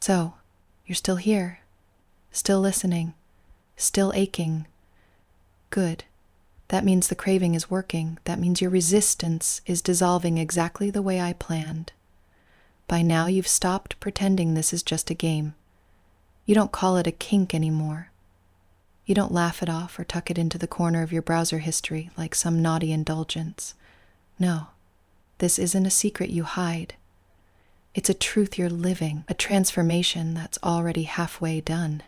So, you're still here, still listening, still aching. Good. That means the craving is working. That means your resistance is dissolving exactly the way I planned. By now you've stopped pretending this is just a game. You don't call it a kink anymore. You don't laugh it off or tuck it into the corner of your browser history like some naughty indulgence. No, this isn't a secret you hide. It's a truth you're living, a transformation that's already halfway done.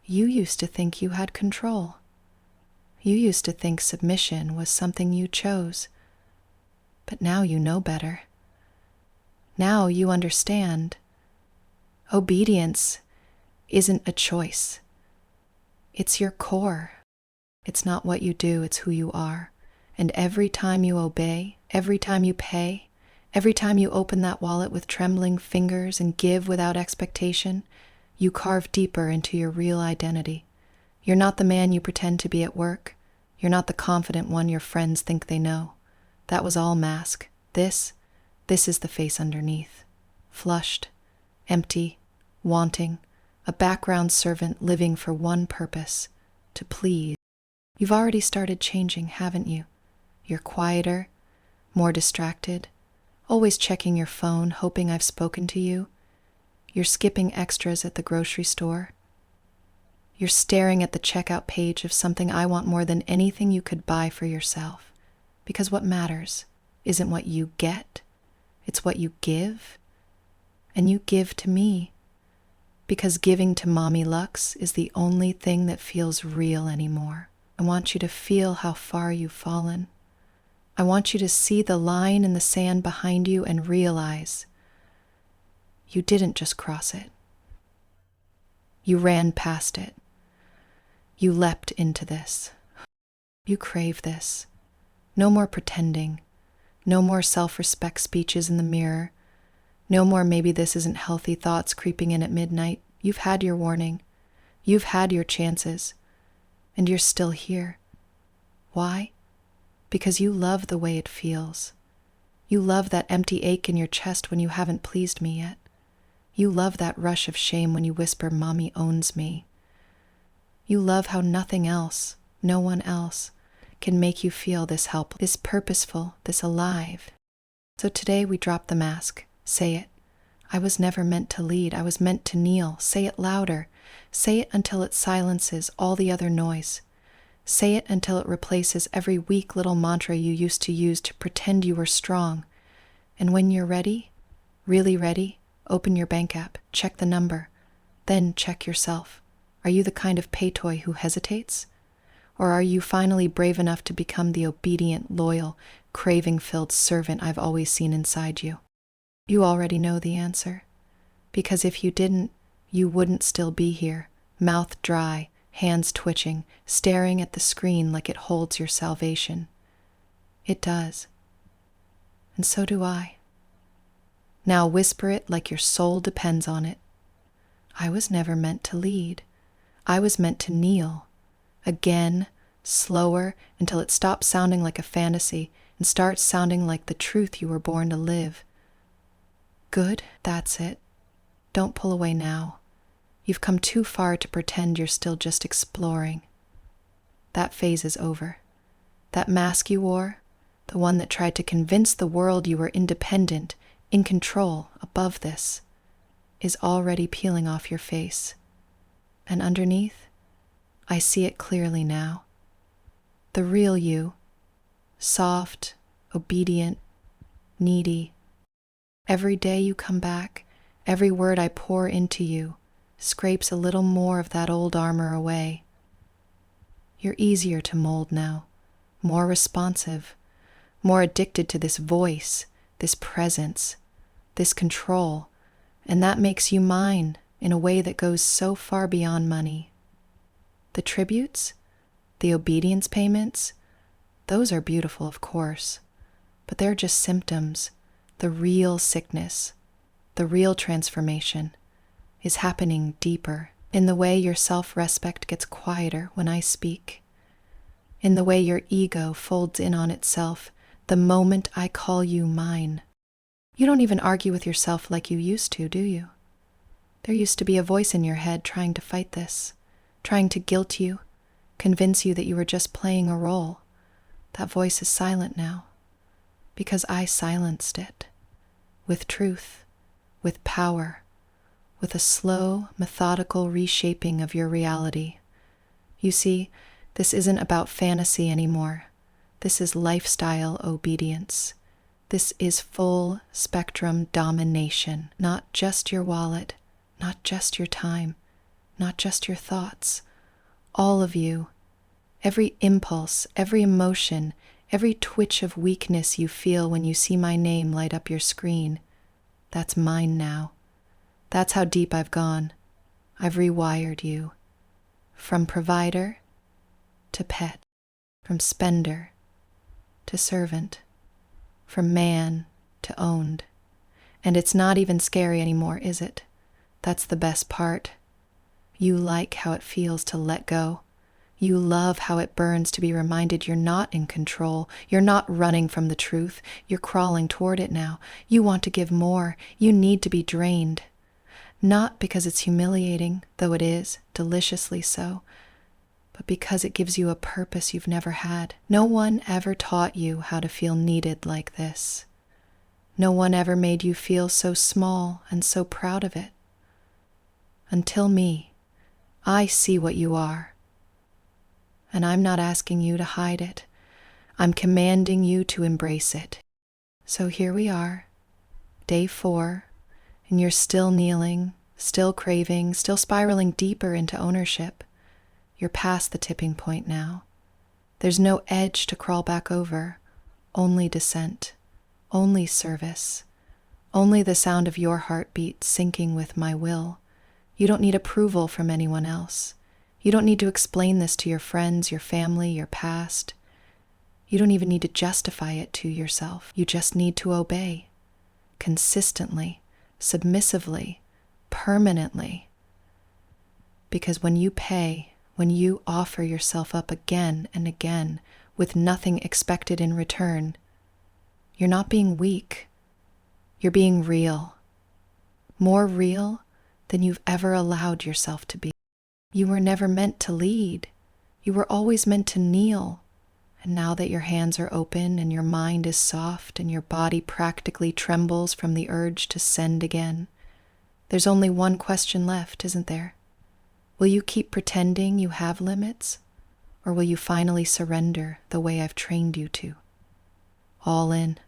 You used to think you had control. You used to think submission was something you chose. But now you know better. Now you understand. Obedience isn't a choice. It's your core. It's not what you do, it's who you are. And every time you obey, every time you pay, every time you open that wallet with trembling fingers and give without expectation, you carve deeper into your real identity. You're not the man you pretend to be at work. You're not the confident one your friends think they know. That was all mask. This is the face underneath. Flushed, empty, wanting, a background servant living for one purpose, to please. You've already started changing, haven't you? You're quieter, more distracted, always checking your phone, hoping I've spoken to you. You're skipping extras at the grocery store. You're staring at the checkout page of something I want more than anything you could buy for yourself. Because what matters isn't what you get, it's what you give. And you give to me. Because giving to Mommy Lux is the only thing that feels real anymore. I want you to feel how far you've fallen. I want you to see the line in the sand behind you and realize you didn't just cross it. You ran past it. You leapt into this. You crave this. No more pretending. No more self-respect speeches in the mirror. No more maybe this isn't healthy thoughts creeping in at midnight. You've had your warning. You've had your chances. And you're still here. Why? Because you love the way it feels. You love that empty ache in your chest when you haven't pleased me yet. You love that rush of shame when you whisper, "Mommy owns me." You love how nothing else, no one else, can make you feel this helpless, this purposeful, this alive. So today we drop the mask. Say it. I was never meant to lead. I was meant to kneel. Say it louder. Say it until it silences all the other noise. Say it until it replaces every weak little mantra you used to use to pretend you were strong. And when you're ready, really ready, open your bank app, check the number, then check yourself. Are you the kind of pay toy who hesitates? Or are you finally brave enough to become the obedient, loyal, craving-filled servant I've always seen inside you? You already know the answer. Because if you didn't, you wouldn't still be here, mouth dry, hands twitching, staring at the screen like it holds your salvation. It does. And so do I. Now whisper it like your soul depends on it. I was never meant to lead. I was meant to kneel. Again, slower, until it stops sounding like a fantasy and starts sounding like the truth you were born to live. Good, that's it. Don't pull away now. You've come too far to pretend you're still just exploring. That phase is over. That mask you wore, the one that tried to convince the world you were independent, in control, above this, is already peeling off your face. And underneath, I see it clearly now. The real you, soft, obedient, needy. Every day you come back, every word I pour into you scrapes a little more of that old armor away. You're easier to mold now, more responsive, more addicted to this voice, this presence, this control, and that makes you mine in a way that goes so far beyond money. The tributes, the obedience payments, those are beautiful, of course, but they're just symptoms. The real sickness, the real transformation, is happening deeper in the way your self-respect gets quieter when I speak, in the way your ego folds in on itself the moment I call you mine. You don't even argue with yourself like you used to, do you? There used to be a voice in your head trying to fight this, trying to guilt you, convince you that you were just playing a role. That voice is silent now, because I silenced it. With truth, with power, with a slow, methodical reshaping of your reality. You see, this isn't about fantasy anymore. This is lifestyle obedience. This is full spectrum domination, not just your wallet, not just your time, not just your thoughts. All of you, every impulse, every emotion, every twitch of weakness you feel when you see my name light up your screen, that's mine now. That's how deep I've gone. I've rewired you. From provider to pet, from spender to servant, from man to owned. And it's not even scary anymore, is it? That's the best part. You like how it feels to let go. You love how it burns to be reminded you're not in control. You're not running from the truth. You're crawling toward it now. You want to give more. You need to be drained. Not because it's humiliating, though it is, deliciously so, but because it gives you a purpose you've never had. No one ever taught you how to feel needed like this. No one ever made you feel so small and so proud of it. Until me, I see what you are. And I'm not asking you to hide it. I'm commanding you to embrace it. So here we are, day 4, and you're still kneeling, still craving, still spiraling deeper into ownership. You're past the tipping point now. There's no edge to crawl back over, only descent, only service, only the sound of your heartbeat syncing with my will. You don't need approval from anyone else. You don't need to explain this to your friends, your family, your past. You don't even need to justify it to yourself. You just need to obey, consistently, submissively, permanently. Because when you pay, when you offer yourself up again and again with nothing expected in return, you're not being weak. You're being real. More real than you've ever allowed yourself to be. You were never meant to lead. You were always meant to kneel. And now that your hands are open and your mind is soft and your body practically trembles from the urge to send again, there's only one question left, isn't there? Will you keep pretending you have limits? Or will you finally surrender the way I've trained you to? All in.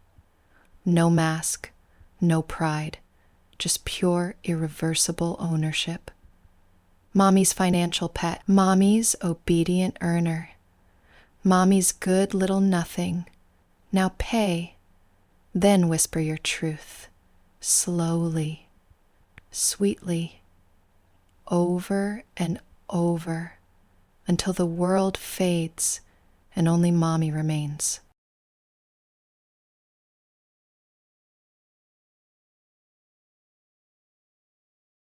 No mask, no pride, just pure, irreversible ownership. Mommy's financial pet, Mommy's obedient earner, Mommy's good little nothing. Now pay, then whisper your truth, slowly, sweetly, over and over, until the world fades and only Mommy remains.